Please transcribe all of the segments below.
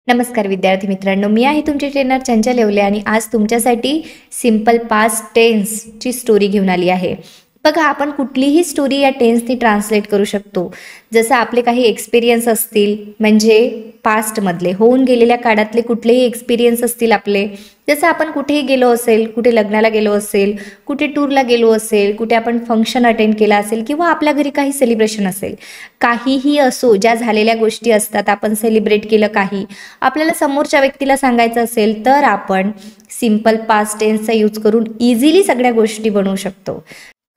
नमस्कार विद्यार्थी मित्रांनो, मी आहे तुमची ट्रेनर चंचल येवले आणि आज तुमच्यासाठी सिंपल पास्ट टेन्सची स्टोरी घेऊन आली आहे. बघा, आपण कुठलीही स्टोरी या टेन्सनी ट्रान्सलेट करू शकतो. जसं आपले काही एक्सपिरियन्स असतील, म्हणजे पास्टमधले होऊन गेलेल्या काळातले कुठलेही एक्सपिरियन्स असतील आपले, जसं आपण कुठेही गेलो असेल, कुठे लग्नाला गेलो असेल, कुठे टूरला गेलो असेल, कुठे आपण फंक्शन अटेंड केला असेल किंवा आपल्या घरी काही सेलिब्रेशन असेल, काहीही असो, ज्या झालेल्या गोष्टी असतात, आपण सेलिब्रेट केलं काही, आपल्याला समोरच्या व्यक्तीला सांगायचं असेल तर आपण सिंपल पास्ट टेन्सचा यूज करून इझिली सगळ्या गोष्टी बनवू शकतो.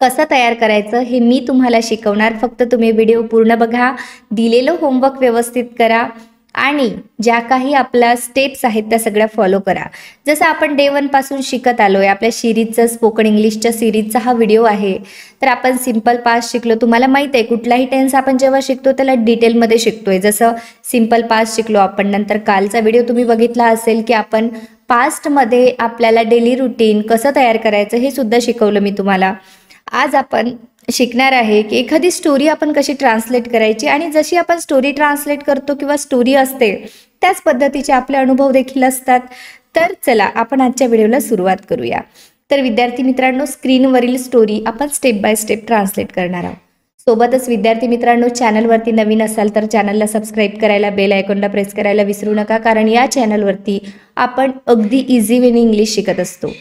कसं तयार करायचं हे मी तुम्हाला शिकवणार. फक्त तुम्ही व्हिडिओ पूर्ण बघा, दिलेलं होमवर्क व्यवस्थित करा आणि ज्या काही आपल्या स्टेप्स आहेत त्या सगळ्या फॉलो करा. जसं आपण डे 1 पासून शिकत आलोय, आपल्या सिरीजचं स्पोकन इंग्लिशच्या सिरीजचा हा व्हिडिओ आहे. तर आपण सिंपल पास्ट शिकलो. तुम्हाला माहित आहे, कुठलाही टेन्स आपण जेव्हा शिकतो त्याला डिटेलमध्ये शिकतोय. जसं सिंपल पास्ट शिकलो आपण, नंतर कालचा व्हिडिओ तुम्ही बघितला असेल की आपण पास्टमध्ये आपल्याला डेली रुटीन कसं तयार करायचं हे सुद्धा शिकवलं मी तुम्हाला. आज आपण शिकणार आहे की एखादी स्टोरी आपण कशी ट्रान्सलेट करायची आणि जशी आपण स्टोरी ट्रान्सलेट करतो किंवा स्टोरी असते त्याच पद्धतीचे आपले अनुभव देखील असतात. तर चला आपण आजच्या व्हिडिओला सुरुवात करूया. तर विद्यार्थी मित्रांनो, स्क्रीनवरील स्टोरी आपण स्टेप बाय स्टेप ट्रान्सलेट करणार आहोत. सोबतच विद्यार्थी मित्रांनो, चॅनलवरती नवीन असाल तर चॅनलला सबस्क्राईब करायला, बेल आयकॉनला प्रेस करायला विसरू नका, कारण या चॅनलवरती आपण अगदी इझी वेने इंग्लिश शिकत असतो.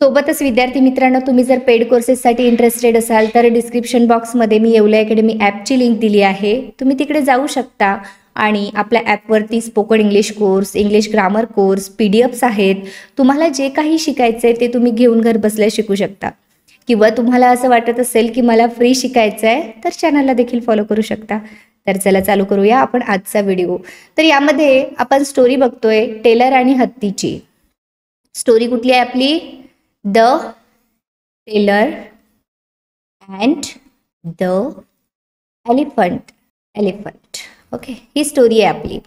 सोबतच विद्यार्थी मित्रांनो, तुम्ही जर पेड कोर्सेससाठी इंटरेस्टेड असाल तर डिस्क्रिप्शन बॉक्समध्ये मी येवले अकॅडमी ॲपची लिंक दिली आहे. तुम्ही तिकडे जाऊ शकता आणि आपल्या ॲपवरती spoken English course, English grammar course, PDFs आहेत. तुम्हाला जे काही शिकायचं आहे ते तुम्ही घेऊन घर बसल्या शिकू शकता. किंवा तुम्हाला असं वाटत असेल की मला फ्री शिकायचं आहे तर चॅनलला देखील फॉलो करू शकता. तर चला चालू करूया आपण आजचा व्हिडिओ. तर यामध्ये आपण स्टोरी बघतोय टेलर आणि हत्तीची. स्टोरी कुठली आहे आपली? The tailor and the elephant. Okay, ही स्टोरी आहे आपली.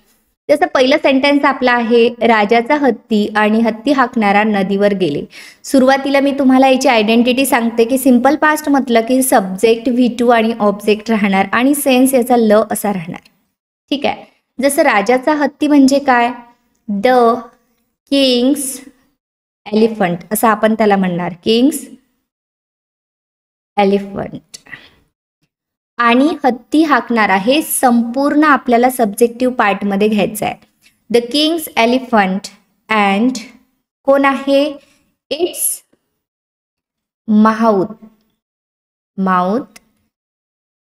जसं पहिलं सेंटेन्स आपला आहे, राजाचा हत्ती आणि हत्ती हाकणारा नदीवर गेले. सुरुवातीला मी तुम्हाला याची आयडेंटिटी सांगते की सिंपल पास्ट म्हटलं की सब्जेक्ट V2 आणि ऑब्जेक्ट राहणार आणि सेन्स याचा ल असा राहणार. ठीक आहे. जसं राजाचा हत्ती म्हणजे काय? द किंग्स एलिफंट असं आपण त्याला म्हणणार, किंग्स एलिफंट. आणि हत्ती हाकणारा हे संपूर्ण आपल्याला सब्जेक्टिव्ह पार्टमध्ये घ्यायचं आहे. द किंग्स एलिफंट अँड कोण आहे? Its mouth.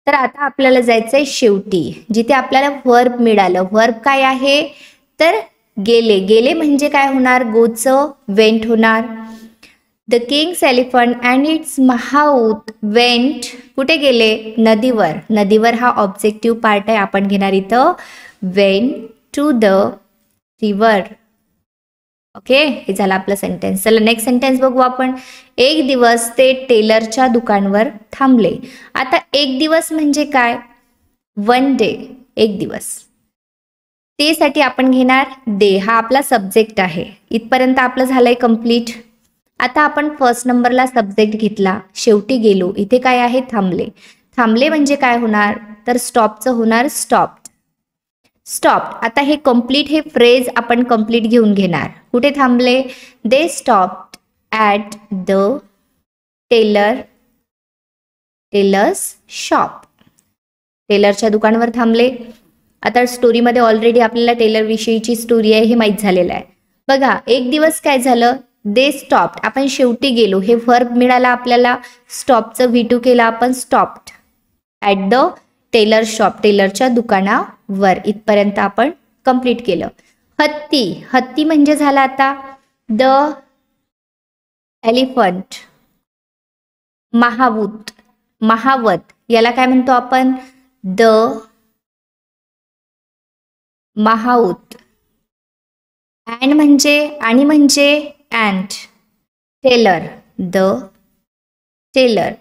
तर आता आपल्याला जायचं आहे शेवटी, जिथे आपल्याला वर्ब मिळालं. वर्ब काय आहे? तर गेले म्हणजे काय होणार? गोचं वेंट होणार. The Kings elephant and its mouth went कुठे गेले? नदीवर. नदीवर हा ऑब्जेक्टिव्ह पार्ट आहे, आपण घेणार इथं went to the river. Okay, हे झालं आपलं सेंटेन्स. चला नेक्स्ट सेंटेन्स बघू आपण. एक दिवस ते टेलरच्या दुकानवर थांबले. आता एक दिवस म्हणजे काय? 1 डे, एक दिवस. ते साठी आपण घेणार डे, हा आपला सब्जेक्ट आहे. इथपर्यंत आपलं झालंय कंप्लीट. आता आपण फर्स्ट नंबरला सब्जेक्ट घेतला, शेवटी गेलो. इथे काय आहे? थांबले. थांबले म्हणजे काय होणार? तर स्टॉपचं होणार स्टॉप्ड. आता हे कंप्लीट, हे फ्रेज आपण कंप्लीट घेऊन घेणार. कुठे थांबले? They stopped at the tailor's shop. टेलरच्या दुकानावर थांबले. आता स्टोरीमध्ये ऑलरेडी आपल्याला टेलर विषयीची स्टोरी आहे हे माहीत झालेलं आहे. बघा, एक दिवस काय झालं? दे स्टॉप्ड, आपण शेवटी गेलो. हे वर्ब मिळाला आपल्याला. स्टॉपचं V2 केला आपण, stopped at the teller shop, टेलरच्या दुकानावर. इथपर्यंत आपण कंप्लीट केलं. हत्ती म्हणजे झाला आता द एलिफंट. महावत याला काय म्हणतो आपण? The mouth. अँड म्हणजे अँड. Tailor, the tailor.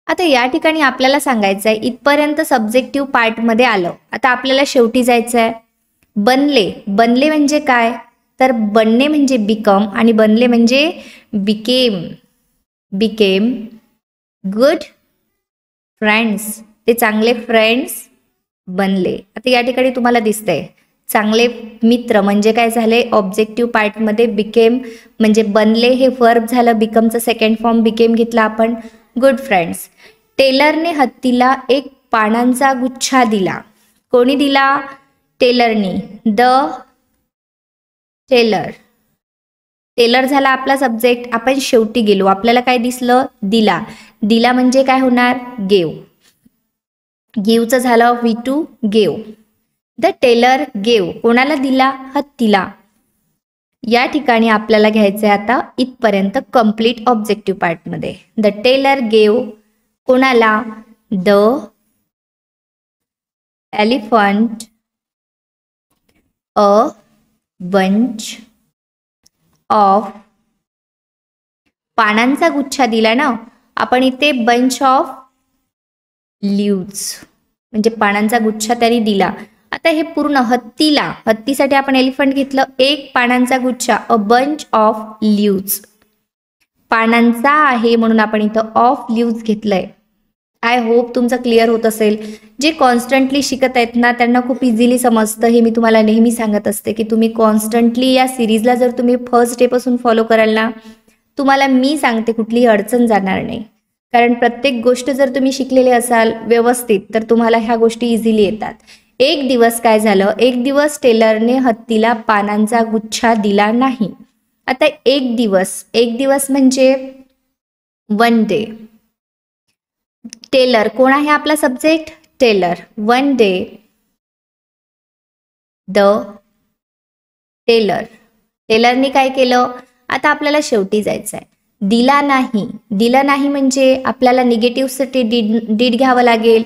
आता या ठिकाणी आपल्याला सांगायचं आहे, इथपर्यंत सब्जेक्टिव्ह पार्टमध्ये आलं. आता आपल्याला शेवटी जायचं आहे. बनले म्हणजे काय? तर बनणे म्हणजे बिकम आणि बनले म्हणजे बिकेम गुड फ्रेंड्स. ते चांगले फ्रेंड्स बनले. आता या ठिकाणी तुम्हाला दिसतंय चांगले मित्र म्हणजे काय झाले, ऑब्जेक्टिव्ह पार्टमध्ये बिकेम म्हणजे बनले हे वर्ब झालं, बिकमचं सेकंड फॉर्म बिकेम घेतला आपण, गुड फ्रेंड्स. टेलरने हत्तीला एक पानांचा गुच्छा दिला. कोणी दिला? टेलरनी. The teller. टेलर झाला आपला सब्जेक्ट. आपण शेवटी गेलो, आपल्याला काय दिसलं? दिला. दिला म्हणजे काय होणार? गेव. गिवचं झालं V two gave. The tailor gave. कोणाला दिला? हत्तीला. या ठिकाणी आपल्याला घ्यायचं आहे आता इथपर्यंत कम्प्लीट ऑब्जेक्टिव्ह पार्टमध्ये. द टेलर गेव कोणाला? The elephant a bunch of. पानांचा गुच्छा दिला ना आपण इथे, बंच ऑफ लीव्ज म्हणजे पानांचा गुच्छा त्यांनी दिला. आता हे पूर्ण हत्तीला, हत्तीसाठी आपण एलिफंट घेतलं, एक पानांचा गुच्छा, अ बंच ऑफ लीव्ज. पानांचा आहे म्हणून आपण इथं ऑफ लीव्ज घेतलंय. आय होप तुमचं क्लिअर होत असेल. जे कॉन्स्टंटली शिकत आहेत ना त्यांना खूप इझिली समजतं. हे मी तुम्हाला नेहमी सांगत असते की तुम्ही कॉन्स्टंटली या सिरीजला जर तुम्ही फर्स्ट डे पासून फॉलो कराल ना, तुम्हाला मी सांगते कुठलीही अडचण जाणार नाही. कारण प्रत्येक गोष्ट जर तुम्ही शिकलेले असाल व्यवस्थित तर तुम्हाला ह्या गोष्टी इझिली येतात. एक दिवस काय झालं, एक दिवस टेलरने हत्तीला पानांचा गुच्छा दिला नाही. आता एक दिवस म्हणजे वन डे. टेलर कोण आहे आपला subject? Tailor. One day the tailor. टेलरने काय केलं? आता आपल्याला शेवटी जायचं आहे. दिला नाही. दिला नाही म्हणजे आपल्याला निगेटिव्हसाठी डीड घ्यावं लागेल.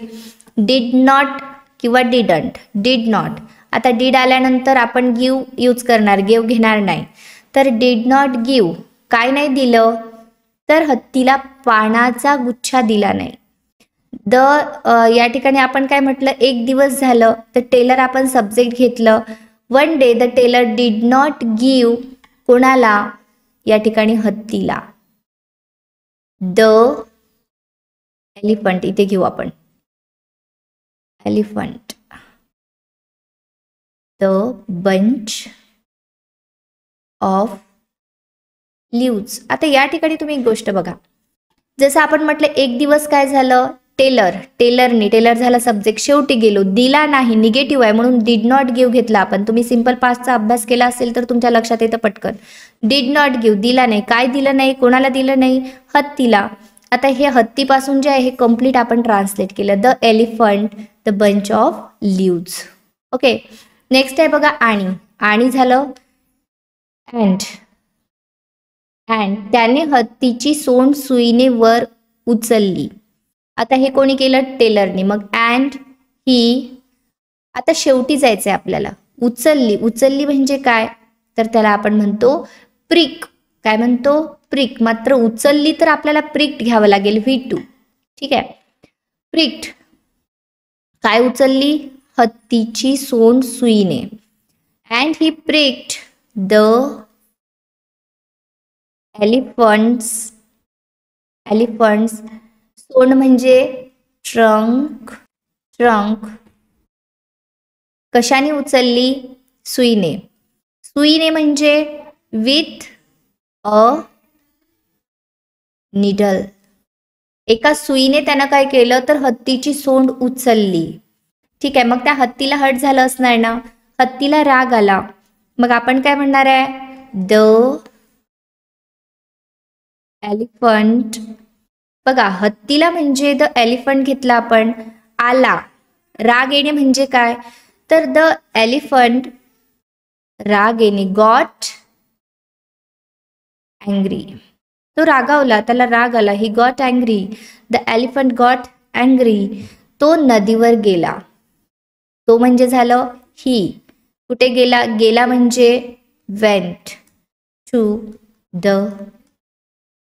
डिड नॉट किंवा डिडंट. Did not. आता डिड आल्यानंतर आपण गिव यूज करणार, गिव घेणार नाही. तर डिड नॉट गिव. काय नाही दिलं? तर हत्तीला पानाचा गुच्छा दिला नाही. द या ठिकाणी आपण काय म्हटलं, एक दिवस झालं तर टेलर आपण सब्जेक्ट घेतलं. One day the tailor did not give कोणाला? या ठिकाणी हत्तीला. द एलिफंट इथे घेऊ आपण, elephant the bunch of leaves. आता या ठिकाणी तुम्ही एक गोष्ट बघा, जसं आपण म्हटलं एक दिवस काय झालं, टेलर झाला सब्जेक्ट, शेवटी गेलो, दिला नाही निगेटिव्ह आहे म्हणून डिड नॉट गिव्ह घेतला आपण. तुम्ही सिंपल पास्टचा अभ्यास केला असेल तर तुमच्या लक्षात येतं पटकन. डिड नॉट गिव्ह दिला नाही. काय दिलं नाही? कोणाला दिलं नाही? हत्तीला. आता हे हत्तीपासून जे आहे हे कम्प्लीट आपण ट्रान्सलेट केलं, the elephant the bunch of leaves. Okay, next आहे बघा आणि झालं अँड. त्याने हत्तीची सोंड सुईने वर उचलली. आता हे कोणी केलं? टेलरने. मग अँड ही. आता शेवटी जायचंय आपल्याला. उचलली म्हणजे काय? तर त्याला आपण म्हणतो प्रिक. काय म्हणतो? प्रिक. मात्र उचलली तर आपल्याला प्रिक्ट घ्यावं लागेल, V2. ठीक आहे, प्रिक्ट. काय उचलली? हत्तीची सोंड सुईने. And he pricked the elephants. सोंड म्हणजे ट्रंक. कशाने उचलली? सुईने म्हणजे विथ अ निडल. एका सुईने त्यानं काय केलं तर हत्तीची सोंड उचलली. ठीक आहे, मग त्या हत्तीला हर्ट झालं असणार ना, हत्तीला राग आला. मग आपण काय म्हणणार आहे? The elephant. बघा, हत्तीला म्हणजे द एलिफंट घेतला आपण, आला. राग येणे म्हणजे काय? तर द एलिफंट राग येणे, गॉट अँग्री. तो रागावला, त्याला राग आला. He got angry. The elephant got angry. तो नदीवर गेला. तो म्हणजे झालं ही. कुठे गेला? गेला म्हणजे went to the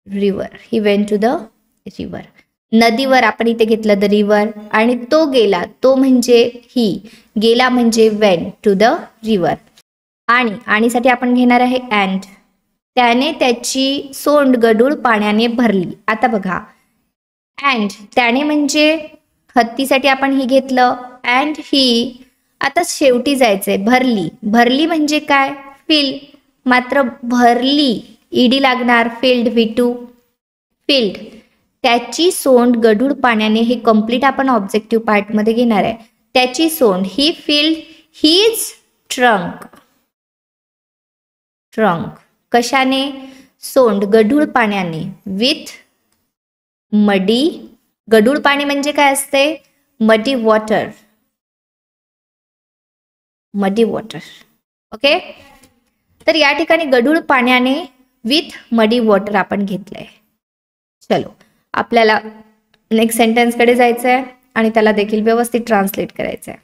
river. He went to the river. नदीवर आपण इथे घेतलं द रिव्हर. आणि तो गेला, तो म्हणजे ही. गेला म्हणजे वेंट टू द रिव्हर. आणि साठी आपण घेणार आहे अँड. त्याने त्याची सोंड गढूळ पाण्याने भरली. आता बघा, अँड त्याने म्हणजे हत्तीसाठी आपण ही घेतलं अँड ही, आता शेवटी जायचंय भरली. भरली म्हणजे काय? फिल. मात्र भरली ईडी लागणार, फिल्ड V2 फिल्ड. त्याची सोंड गढूळ पाण्याने, हे कम्प्लीट आपण ऑब्जेक्टिव्ह पार्ट मध्ये घेणार आहे. त्याची सोंड, ही फिल्ड हीज ट्रंक. ट्रंक कशाने? सोंड गढूळ पाण्याने. विथ मडी, गढूळ पाणी म्हणजे काय असते? मडी वॉटर. मडी वॉटर. ओके, तर या ठिकाणी गढूळ पाण्याने विथ मडी वॉटर आपण घेतलंय. चलो, आपल्याला नेक्स्ट सेंटेन्स कडे जायचंय आणि त्याला देखील व्यवस्थित ट्रान्सलेट करायचंय.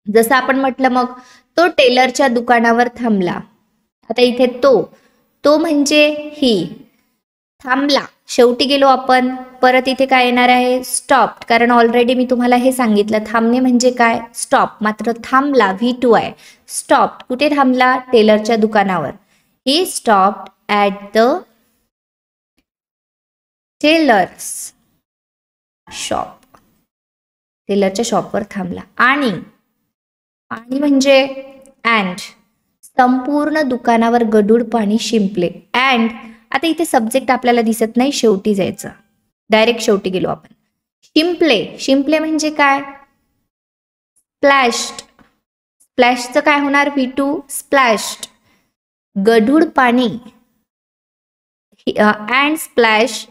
जसं आपण म्हटलं, मग तो टेलरच्या दुकानावर थांबला. आता इथे तो म्हणजे ही. थांबला, शेवटी गेलो आपण. परत इथे काय येणार आहे? स्टॉप. कारण ऑलरेडी मी तुम्हाला हे सांगितलं, थांबणे म्हणजे काय? स्टॉप. मात्र थांबला V2 आहे. स्टॉप कुठे थांबला? टेलरच्या दुकानावर. He stopped at the tailor's shop. टेलरच्या शॉपवर थांबला. आणि म्हणजे अँड, संपूर्ण दुकानावर गढूळ पाणी शिंपले. अँड आता इथे सब्जेक्ट आपल्याला दिसत नाही, शेवटी जायचं. डायरेक्ट शेवटी गेलो आपण. शिंपले म्हणजे काय? स्प्लॅश्ड. स्प्लॅशचं काय होणार? V2 स्प्लॅश्ड. गढूळ पाणी अँड स्प्लॅश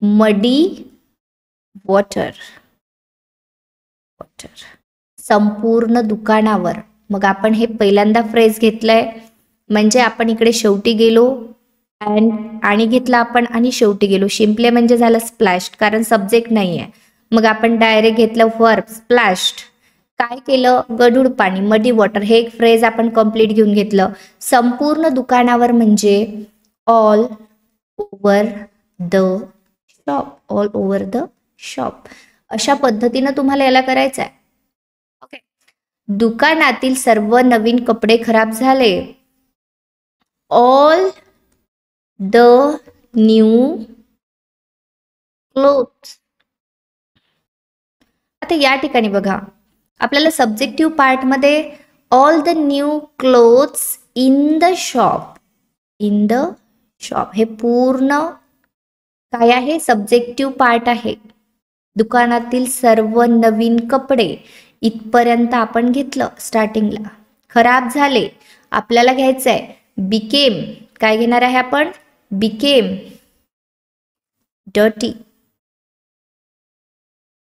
मडी वॉटर. संपूर्ण दुकानावर. मग आपण हे पहिल्यांदा फ्रेज घेतलंय, म्हणजे आपण इकडे शेवटी गेलो आणि घेतला आपण, आणि शेवटी गेलो. शिंपले म्हणजे झालं स्प्लॅश्ड, कारण सब्जेक्ट नाही आहे. मग आपण डायरेक्ट घेतलं वर्ब स्प्लॅश्ड. काय केलं? गढूळ पाणी, मडी वॉटर. हे एक फ्रेज आपण कंप्लीट घेऊन घेतलं. संपूर्ण दुकानावर म्हणजे all over the shop. All over the shop. अशा पद्धतीनं तुम्हाला याला करायचं आहे. ओके, दुकानातील सर्व नवीन कपडे खराब झाले. All the new clothes. आता या ठिकाणी बघा, आपल्याला सब्जेक्टिव्ह पार्ट मध्ये all the new clothes in the shop. In the shop हे पूर्ण काय आहे? सब्जेक्टिव्ह पार्ट आहे. दुकानातील सर्व नवीन कपडे इथपर्यंत आपण घेतलं स्टार्टिंगला. खराब झाले आपल्याला घ्यायचंय बिकेम. काय घेणार आहे आपण? Became dirty.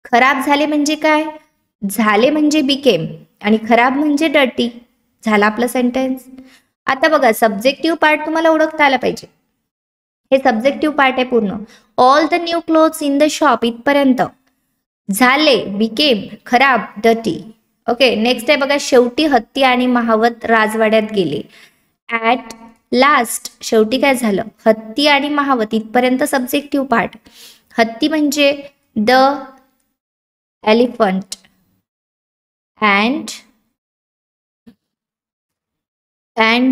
खराब झाले म्हणजे काय? झाले म्हणजे बिकेम आणि खराब म्हणजे डर्टी. झाला आपलं सेंटेन्स. आता बघा, सब्जेक्टिव्ह पार्ट तुम्हाला ओळखता आला पाहिजे. हे सब्जेक्टिव्ह पार्ट आहे पूर्ण. All the new clothes in the shop इथपर्यंत. झाले बिकेम, खराब डर्टी. ओके, नेक्स्ट आहे बघा, शेवटी हत्ती आणि महावत राजवाड्यात गेले. ॲट लास्ट, शेवटी काय झालं? हत्ती आणि महावत इथपर्यंत सब्जेक्टिव्ह पार्ट. हत्ती म्हणजे the elephant and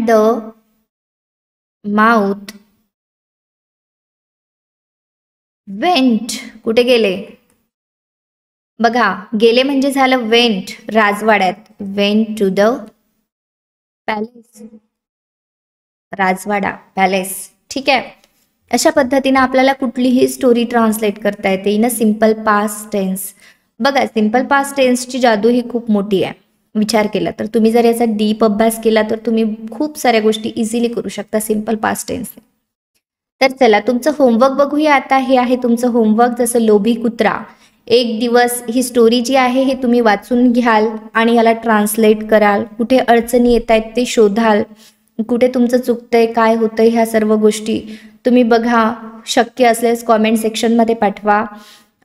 the mouth went. कुठे गेले? बघा, गेले म्हणजे झालं वेंट, राजवाड्यात. Went to the palace. राजवाडा, पॅलेस. ठीक आहे. अशा पद्धतीने आपल्याला कुठलीही स्टोरी ट्रान्सलेट करता येते in a simple past tense. बघा, सिंपल पास्ट टेन्सची जादू ही खूप मोठी आहे. विचार केला तर तुम्ही जर याचा डीप अभ्यास केला तर तुम्ही खूप साऱ्या गोष्टी इझिली करू शकता सिंपल पास्ट टेन्सने. तर चला, तुमचं होमवर्क बघूया आता. हे आहे तुमचं होमवर्क. जसं लोभी कुत्रा. एक दिवस ही स्टोरी जी आहे हे तुम्ही वाचून घ्याल आणि याला ट्रान्सलेट कराल. कुठे अडचणी येत आहेत ते शोधाल. कुठे तुमचं चुकतंय, काय होतंय, ह्या सर्व गोष्टी तुम्ही बघा. शक्य असल्यास कॉमेंट सेक्शनमध्ये पाठवा,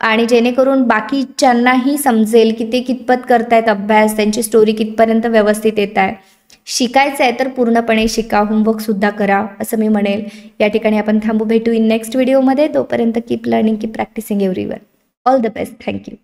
आणि जेणेकरून बाकीच्यांनाही समजेल की ते कितपत करतायत अभ्यास, त्यांची स्टोरी कितपर्यंत व्यवस्थित येत आहे. शिकायचं आहे तर पूर्णपणे शिका, होमवर्क सुद्धा करा असं मी म्हणेल. या ठिकाणी आपण थांबू. भेटू इन नेक्स्ट व्हिडिओमध्ये. तोपर्यंत keep learning, keep practicing everyone. All the best. Thank you.